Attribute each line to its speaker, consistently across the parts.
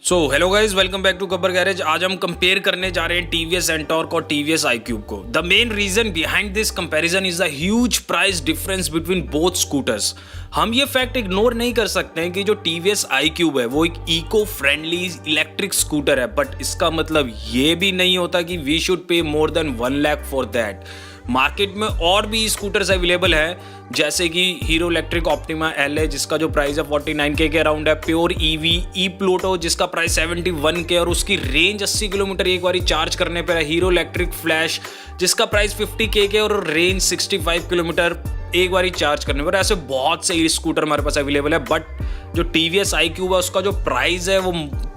Speaker 1: So hello guys, welcome back to Gabbar garage. आज हम compare करने जा रहे हैं टीवीएस एंटॉर्क और टीवीएस iQube को। The main reason behind this comparison is the huge price difference between both scooters. हम ये फैक्ट इग्नोर नहीं कर सकते हैं कि जो टीवीएस iQube है वो एक इको फ्रेंडली इलेक्ट्रिक स्कूटर है, बट इसका मतलब ये भी नहीं होता कि we should pay more than 1 lakh for that. Market में और भी स्कूटर्स अवेलेबल है, जैसे कि हीरो इलेक्ट्रिक ऑप्टिमा एल है जिसका जो प्राइस है 49K के अराउंड है, प्योर ईवी ई प्लूटो जिसका प्राइस 71K और उसकी रेंज 80 किलोमीटर एक बारी चार्ज करने पर है, हीरो इलेक्ट्रिक फ्लैश जिसका प्राइस 50K के और रेंज 65 किलोमीटर एक बारी चार्ज करने पर। ऐसे बहुत से स्कूटर हमारे पास अवेलेबल है, बट जो टीवीएस iQube है उसका जो प्राइस है वो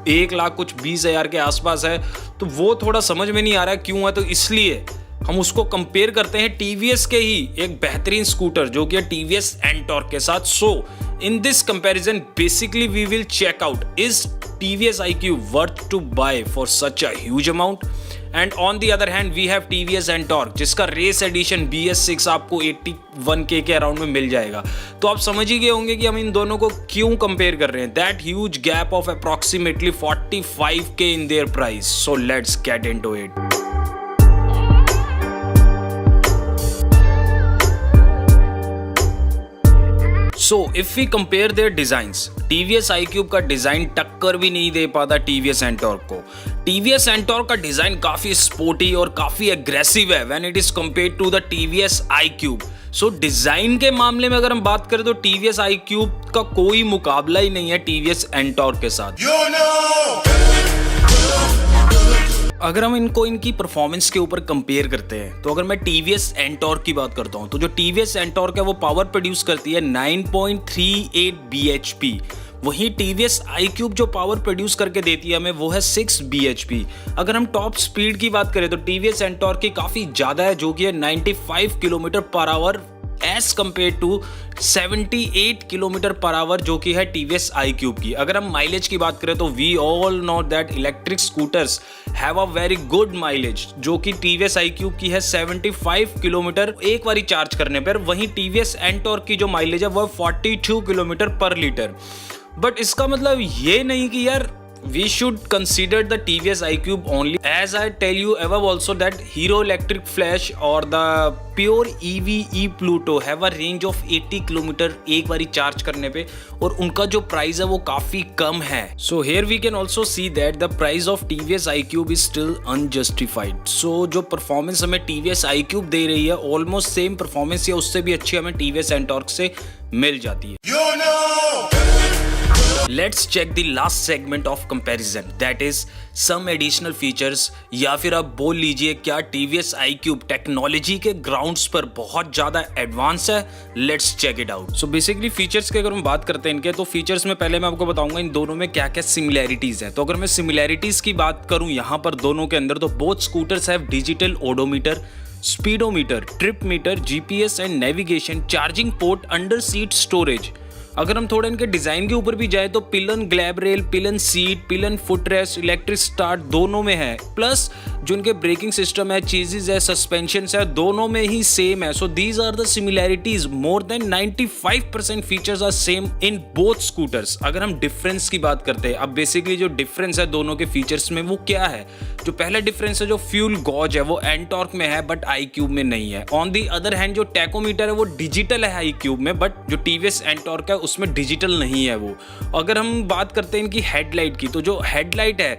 Speaker 1: 1,20,000 के आसपास है, तो वो थोड़ा समझ में नहीं आ रहा है क्यों है। तो इसलिए हम उसको कंपेयर करते हैं टीवीएस के ही एक बेहतरीन स्कूटर जो कि है टीवीएस एंटॉर्क के साथ। So in this comparison basically we will check out is TVS iQube worth to buy for such a huge amount, and on the other hand we have TVS Ntorq जिसका race addition BS6 आपको 81K के around में मिल जाएगा। तो आप समझ ही गए होंगे कि हम इन दोनों को क्यों कंपेयर कर रहे हैं। That huge gap of approximately 45K in their price. So let's get into it. So if we compare their designs, TVS iQube का डिजाइन टक्कर भी नहीं दे पाता TVS एंटॉर्क को। TVS एंटॉर्क का डिजाइन काफी स्पोर्टी और काफी एग्रेसिव है when it is compared to the TVS iQube। So design के मामले में अगर हम बात करें तो TVS iQube का कोई मुकाबला ही नहीं है TVS एंटॉर्क के साथ। अगर हम इनको इनकी परफॉर्मेंस के ऊपर कंपेयर करते हैं तो अगर मैं टीवीएस एंटॉर्क की बात करता हूं तो जो टीवीएस एंटॉर्क है वो पावर प्रोड्यूस करती है 9.38 bhp, वहीं टीवीएस iQube जो पावर प्रोड्यूस करके देती है हमें वो है 6 bhp। अगर हम टॉप स्पीड की बात करें तो टीवीएस एंटॉर्क की काफी ज्यादा है जो कि है 95 kilometre per hour as compared to 78 kilometre per hour जो कि है टीवीएस iQube की। अगर हम माइलेज की बात करें तो we all know that electric scooters have a very good mileage जो कि टीवीएस iQube की है 75 किलोमीटर एक बारी चार्ज करने पर, वहीं टीवीएस एंटॉर्क की जो माइलेज है वो 42 किलोमीटर पर लीटर। बट इसका मतलब ये नहीं कि यार we should consider the TVS iQube only. As I tell you above also that Hero Electric Flash or the Pure EV E Pluto have a range of 80 km एक बारी charge करने पे और उनका जो प्राइस है वो काफी कम है। So here we can also see that the price of TVS iQube is still unjustified. So जो परफॉर्मेंस हमें TVS iQube दे रही है ऑलमोस्ट सेम परफॉर्मेंस या उससे भी अच्छी हमें TVS एंटॉर्क से मिल जाती है। Let's check the last segment of comparison, that is some additional features, या फिर आप बोल लीजिए क्या TVS iQube टेक्नोलॉजी के ग्राउंड्स पर बहुत ज़्यादा एडवांस है। Let's check it out. So basically features की अगर हम बात करते हैं इनके, तो फीचर्स में पहले मैं आपको बताऊंगा इन दोनों में क्या क्या सिमिलैरिटीज़ हैं। तो अगर मैं सिमिलैरिटीज़ की बात करूँ यहाँ पर दोनों के अंदर, तो both scooters have digital odometer, speedometer, trip meter, GPS and navigation, charging port, under seat storage. अगर हम थोड़ा इनके डिजाइन के ऊपर भी जाए तो पिलन ग्लैब rail, पिलन seat, पिलन footrest, electric start दोनों में है, प्लस जो इनके ब्रेकिंग सिस्टम है, चीजेस है, सस्पेंशन है, दोनों में ही सेम है। So these are the similarities. More than 95% features are same in both scooters. अगर हम डिफरेंस की बात करते हैं, अब बेसिकली जो डिफरेंस है दोनों के फीचर्स में वो क्या है। जो पहला डिफरेंस है जो फ्यूल गॉज है वो एंटॉर्क में है बट iQube में नहीं है। ऑन दी अदर हैंड जो टैकोमीटर है वो डिजिटल है iQube में, बट जो टीवीएस एंटॉर्क है उसमें डिजिटल नहीं है वो। अगर हम बात करते हैं इनकी हेडलाइट की, तो जो हेडलाइट है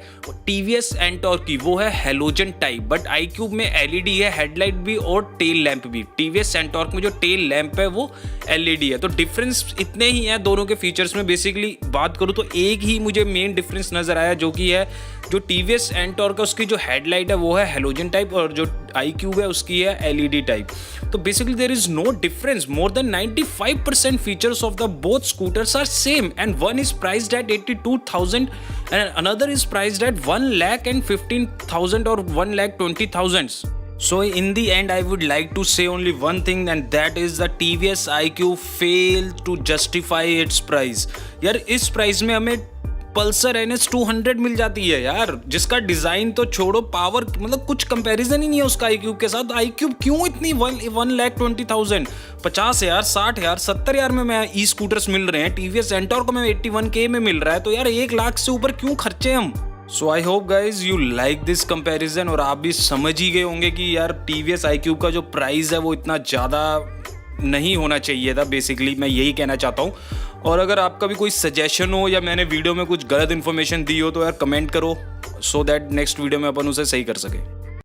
Speaker 1: टीवीएस एंटॉर्क की वो है हेलोजन टाइप, बट iQube में LED है, हेडलाइट भी और टेल लैंप भी। टीवीएस एंटॉर्क में जो टेल लैंप है वो LED है। तो डिफरेंस इतने ही है दोनों के फीचर्स में। बेसिकली बात करूँ तो एक ही मुझे मेन डिफरेंस नजर आया जो कि है जो टीवीएस एंटॉर्क है उसकी जो हेडलाइट है वो है हेलोजन टाइप और जो iQube है उसकी है LED टाइप। तो basically there is no difference. More than 95% features of the both scooters are same, and one is priced at 82,000 and another is priced at 1,15,000 or 1,20,000. So in the end I would like to say only one thing, and that is the TVS iQube failed to justify its price. यार इस price में हमें Pulsar NS 200 मिल जाती है यार, जिसका design तो छोड़ो, पावर मतलब कुछ कंपैरिजन ही नहीं है उसका iQube के साथ। iQube क्यों इतनी 1,20,000, 50,000, 60,000, 70,000 में मैं ई स्कूटर्स मिल रहे हैं, TVS Ntorq में 81K में मिल रहा है, तो यार 1 लाख से ऊपर क्यों खर्चे हम। So I hope guys you like this comparison, और आप भी समझ ही गए होंगे कि यार TVS iQube का जो प्राइस है वो इतना ज़्यादा नहीं होना चाहिए था, बेसिकली मैं यही कहना चाहता हूँ। और अगर आपका भी कोई सजेशन हो या मैंने वीडियो में कुछ गलत इन्फॉर्मेशन दी हो तो यार कमेंट करो, सो दैट नेक्स्ट वीडियो में अपन उसे सही कर सके।